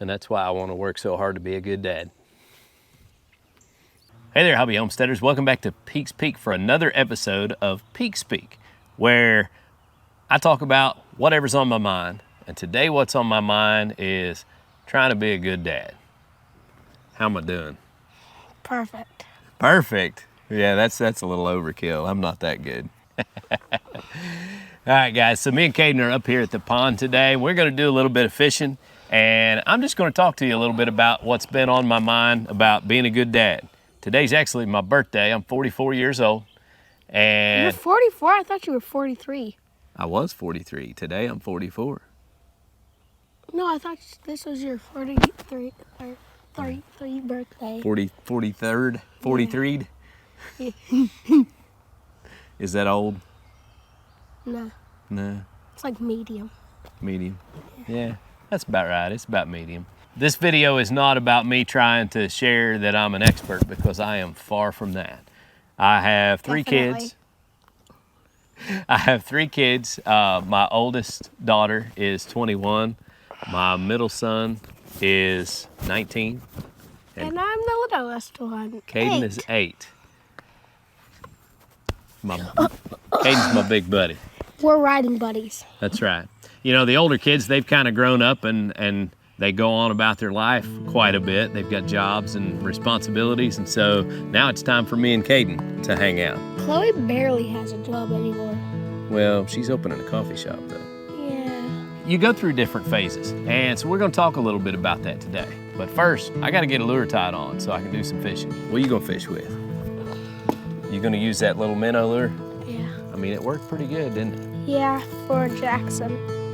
And that's why I want to work so hard to be a good dad. Hey there, hobby homesteaders. Welcome back to Peaks Peak for another episode of Peaks Peak, where I talk about whatever's on my mind. And today what's on my mind is trying to be a good dad. How am I doing? Perfect. Perfect. Yeah, that's a little overkill. I'm not that good. All right, guys, so me and Caden are up here at the pond today. We're gonna do a little bit of fishing, and I'm just gonna talk to you a little bit about what's been on my mind about being a good dad. Today's actually my birthday. I'm 44 years old. And You're 44? I thought you were 43. I was 43. Today I'm 44. No, I thought this was your 43rd birthday. 43rd? 43'd? Yeah. Is that old? No, No. it's like medium. Medium. Yeah, that's about right. It's about medium. This video is not about me trying to share that I'm an expert, because I am far from that. I have three kids. I have 3 kids. My oldest daughter is 21. My middle son is 19. And I'm the littlest one. Caden is 8. Caden's my big buddy. We're riding buddies. That's right. You know, the older kids, they've kind of grown up and they go on about their life quite a bit. They've got jobs and responsibilities, and so now it's time for me and Caden to hang out. Chloe barely has a job anymore. Well, she's opening a coffee shop, though. Yeah. You go through different phases, and so we're going to talk a little bit about that today. But first, I got to get a lure tied on so I can do some fishing. What are you going to fish with? You going to use that little minnow lure? Yeah. I mean, it worked pretty good, didn't it? Yeah, for Jackson.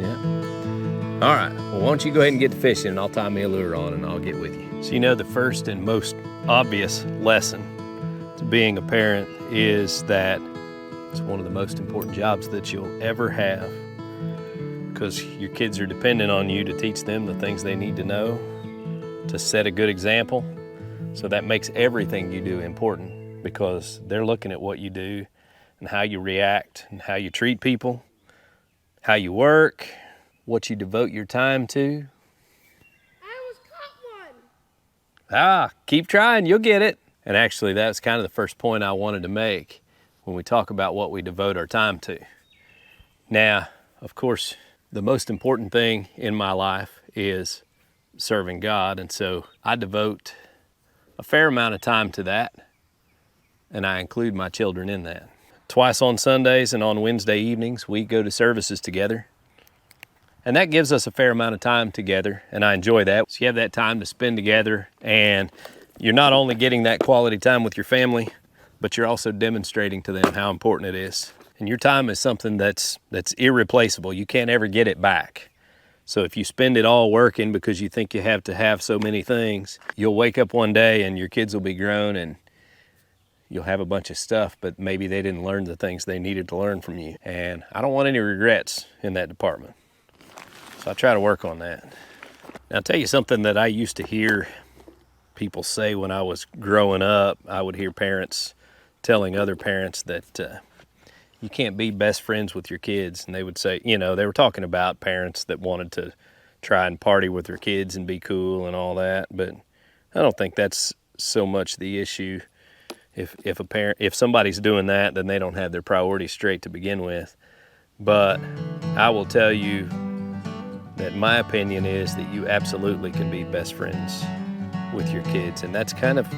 Yeah. All right, well, why don't you go ahead and get to fishing, and I'll tie me a lure on and I'll get with you. So you know, the first and most obvious lesson to being a parent is that it's one of the most important jobs that you'll ever have, because your kids are dependent on you to teach them the things they need to know, to set a good example. So that makes everything you do important, because they're looking at what you do and how you react and how you treat people, how you work, what you devote your time to. I almost caught one. Ah, keep trying, you'll get it. And actually, that's kind of the first point I wanted to make when we talk about what we devote our time to. Now, of course, the most important thing in my life is serving God, and so I devote a fair amount of time to that, and I include my children in that. Twice on Sundays and on Wednesday evenings, we go to services together. And that gives us a fair amount of time together, and I enjoy that. So you have that time to spend together, and you're not only getting that quality time with your family, but you're also demonstrating to them how important it is. And your time is something that's irreplaceable. You can't ever get it back. So if you spend it all working because you think you have to have so many things, you'll wake up one day and your kids will be grown and you'll have a bunch of stuff, but maybe they didn't learn the things they needed to learn from you. And I don't want any regrets in that department. So I try to work on that. Now, I'll tell you something that I used to hear people say when I was growing up. I would hear parents telling other parents that you can't be best friends with your kids. And they would say, you know, they were talking about parents that wanted to try and party with their kids and be cool and all that. But I don't think that's so much the issue. If somebody's doing that, then they don't have their priorities straight to begin with. But I will tell you that my opinion is that you absolutely can be best friends with your kids. And that's kind of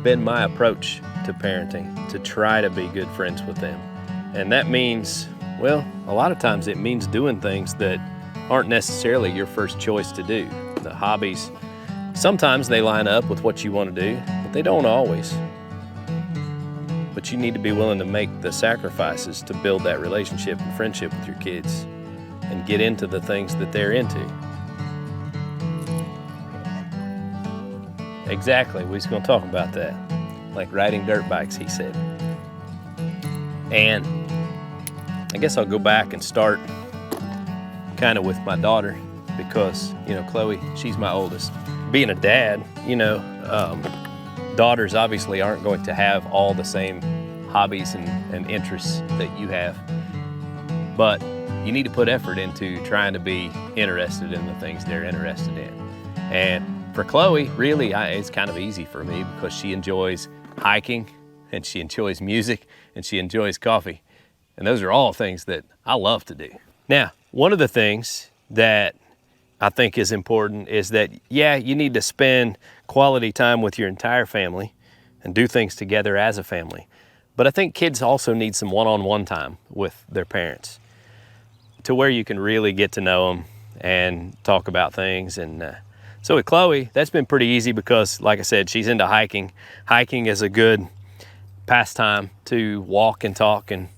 been my approach to parenting, to try to be good friends with them. And that means, well, a lot of times it means doing things that aren't necessarily your first choice to do. The hobbies, sometimes they line up with what you want to do, but they don't always. But you need to be willing to make the sacrifices to build that relationship and friendship with your kids and get into the things that they're into. Exactly, we're just gonna talk about that. Like riding dirt bikes, he said. And I guess I'll go back and start kind of with my daughter, because, you know, Chloe, she's my oldest. Being a dad, you know, daughters obviously aren't going to have all the same hobbies and interests that you have, but you need to put effort into trying to be interested in the things they're interested in. And for Chloe, really, it's kind of easy for me because she enjoys hiking and she enjoys music and she enjoys coffee. And those are all things that I love to do. Now, one of the things that I think is important is that, yeah, you need to spend quality time with your entire family and do things together as a family. But I think kids also need some one-on-one time with their parents to where you can really get to know them and talk about things. And so with Chloe, that's been pretty easy because, like I said, she's into hiking. Hiking is a good pastime to walk and talk. And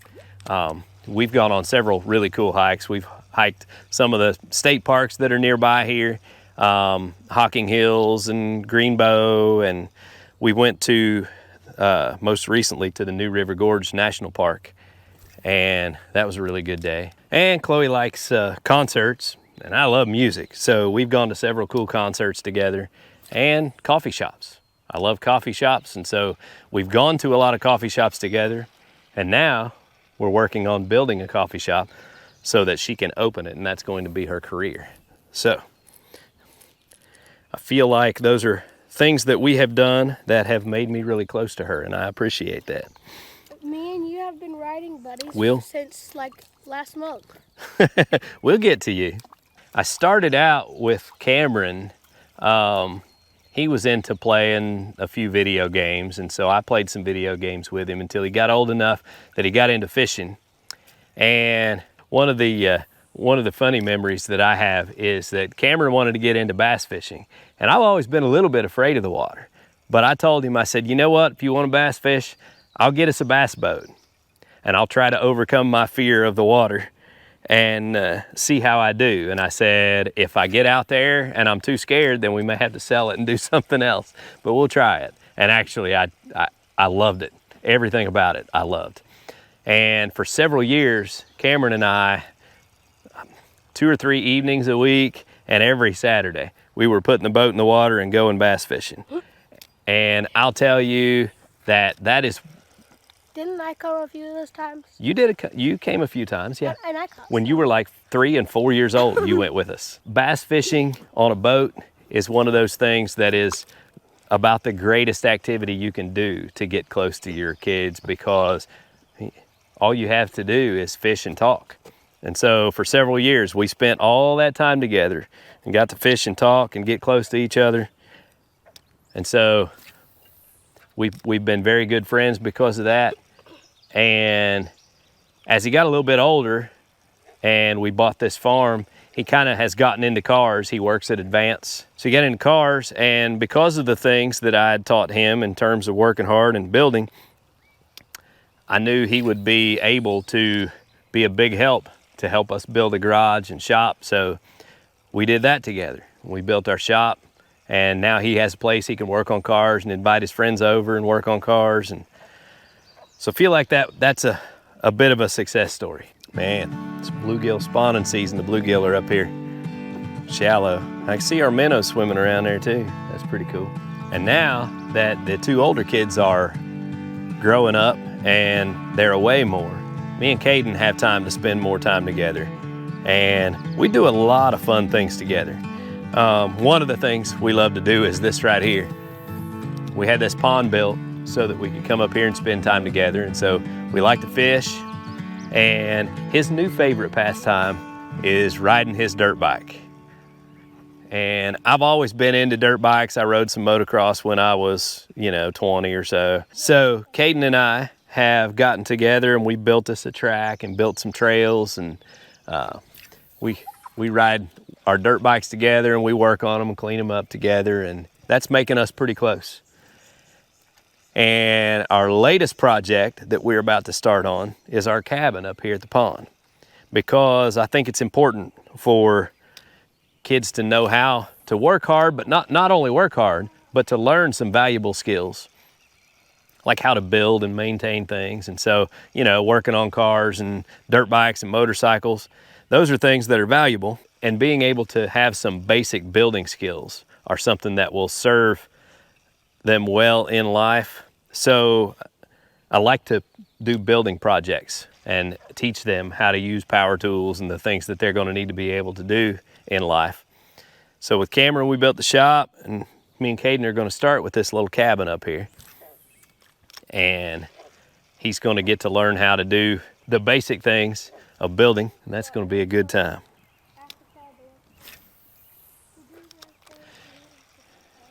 we've gone on several really cool hikes. We've hiked some of the state parks that are nearby here, Hocking Hills and Greenbow, and we went to most recently to the New River Gorge National Park, and that was a really good day. And Chloe likes concerts, and I love music, so we've gone to several cool concerts together, and coffee shops. I love coffee shops, and so we've gone to a lot of coffee shops together, and now we're working on building a coffee shop so that she can open it, and that's going to be her career. So I feel like those are things that we have done that have made me really close to her, and I appreciate that. Me and you have been riding buddies since like last month. We'll get to you. I started out with Cameron. He was into playing a few video games, and so I played some video games with him until he got old enough that he got into fishing. And one of the funny memories that I have is that Cameron wanted to get into bass fishing, and I've always been a little bit afraid of the water. But I told him, I said, you know what, if you want to bass fish, I'll get us a bass boat, and I'll try to overcome my fear of the water and see how I do. And I said, if I get out there and I'm too scared, then we may have to sell it and do something else, but we'll try it. And actually, I loved it. Everything about it, I loved. And for several years, Cameron and I, 2 or 3 evenings a week and every Saturday, we were putting the boat in the water and going bass fishing. And I'll tell you that is... Didn't I come a few of those times? You came a few times, yeah. And I caught When you were like 3 and 4 years old, you went with us. Bass fishing on a boat is one of those things that is about the greatest activity you can do to get close to your kids, because all you have to do is fish and talk. And so for several years, we spent all that time together and got to fish and talk and get close to each other. And so we've been very good friends because of that. And as he got a little bit older and we bought this farm, he kind of has gotten into cars. He works at Advance. So he got into cars, and because of the things that I had taught him in terms of working hard and building, I knew he would be able to be a big help to help us build a garage and shop. So we did that together. We built our shop, and now he has a place he can work on cars and invite his friends over and work on cars. And so I feel like that's a bit of a success story. Man, it's bluegill spawning season. The bluegill are up here, shallow. I can see our minnows swimming around there too. That's pretty cool. And now that the 2 older kids are growing up and they're away more, me and Caden have time to spend more time together. And we do a lot of fun things together. One of the things we love to do is this right here. We had this pond built so that we could come up here and spend time together. And so we like to fish. And his new favorite pastime is riding his dirt bike. And I've always been into dirt bikes. I rode some motocross when I was, 20 or so. So Caden and I have gotten together and we built us a track and built some trails, and we ride our dirt bikes together and we work on them and clean them up together, and that's making us pretty close. And our latest project that we're about to start on is our cabin up here at the pond, because I think it's important for kids to know how to work hard, but not only work hard, but to learn some valuable skills, like how to build and maintain things. And so, working on cars and dirt bikes and motorcycles, those are things that are valuable. And being able to have some basic building skills are something that will serve them well in life. So I like to do building projects and teach them how to use power tools and the things that they're going to need to be able to do in life. So with Cameron, we built the shop, and me and Caden are gonna start with this little cabin up here. And he's gonna get to learn how to do the basic things of building, and that's gonna be a good time.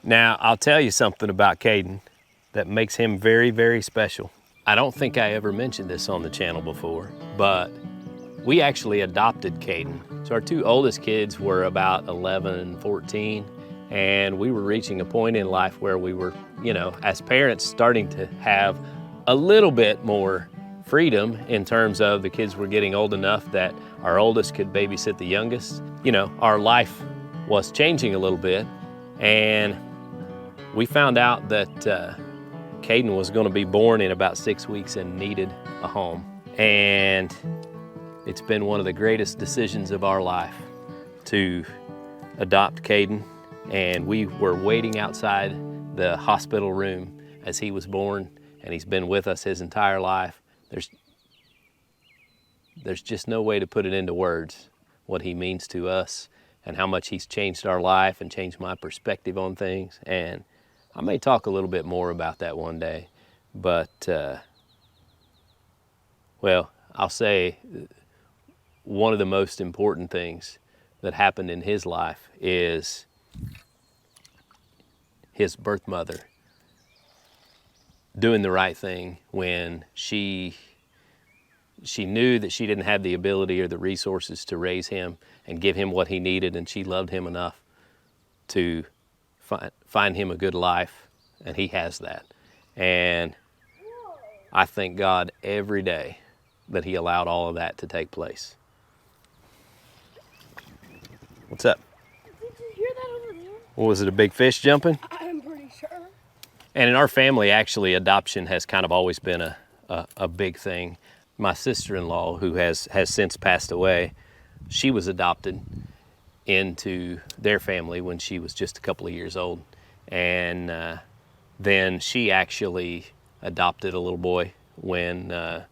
Now, I'll tell you something about Caden that makes him very, very special. I don't think I ever mentioned this on the channel before, but we actually adopted Caden. So our two oldest kids were about 11 and 14, and we were reaching a point in life where we were, you know, as parents, starting to have a little bit more freedom in terms of the kids were getting old enough that our oldest could babysit the youngest. You know, our life was changing a little bit, and we found out that Caden was going to be born in about 6 weeks and needed a home. And it's been one of the greatest decisions of our life to adopt Caden. And we were waiting outside the hospital room as he was born, and he's been with us his entire life. There's just no way to put it into words what he means to us and how much he's changed our life and changed my perspective on things. And I may talk a little bit more about that one day, but well, I'll say one of the most important things that happened in his life is his birth mother doing the right thing when she knew that she didn't have the ability or the resources to raise him and give him what he needed, and she loved him enough to find him a good life, and he has that. And I thank God every day that he allowed all of that to take place. What's up? Did you hear that over there? Well, was it a big fish jumping? I'm pretty sure. And in our family, actually, adoption has kind of always been a big thing. My sister-in-law, who has since passed away, she was adopted into their family when she was just a couple of years old. And then she actually adopted a little boy when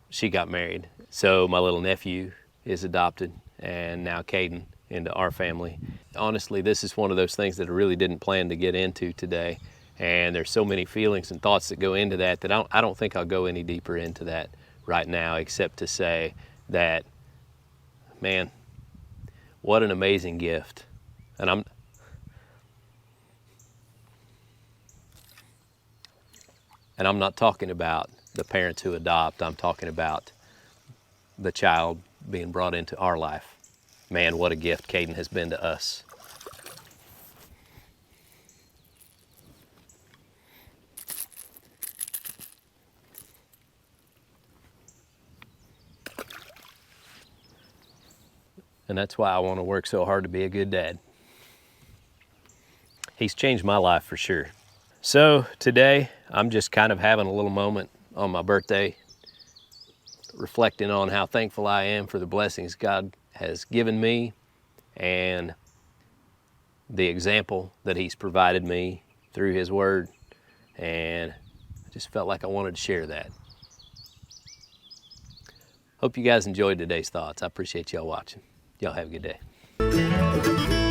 she got married. So my little nephew is adopted, and now Caden into our family. Honestly, this is one of those things that I really didn't plan to get into today. And there's so many feelings and thoughts that go into that that I don't think I'll go any deeper into that right now, except to say that, man, what an amazing gift. And I'm not talking about the parents who adopt. I'm talking about the child being brought into our life. Man, what a gift Caden has been to us. And that's why I want to work so hard to be a good dad. He's changed my life for sure. So today, I'm just kind of having a little moment on my birthday, reflecting on how thankful I am for the blessings God has given me and the example that He's provided me through His Word. And I just felt like I wanted to share that. Hope you guys enjoyed today's thoughts. I appreciate y'all watching. Y'all have a good day.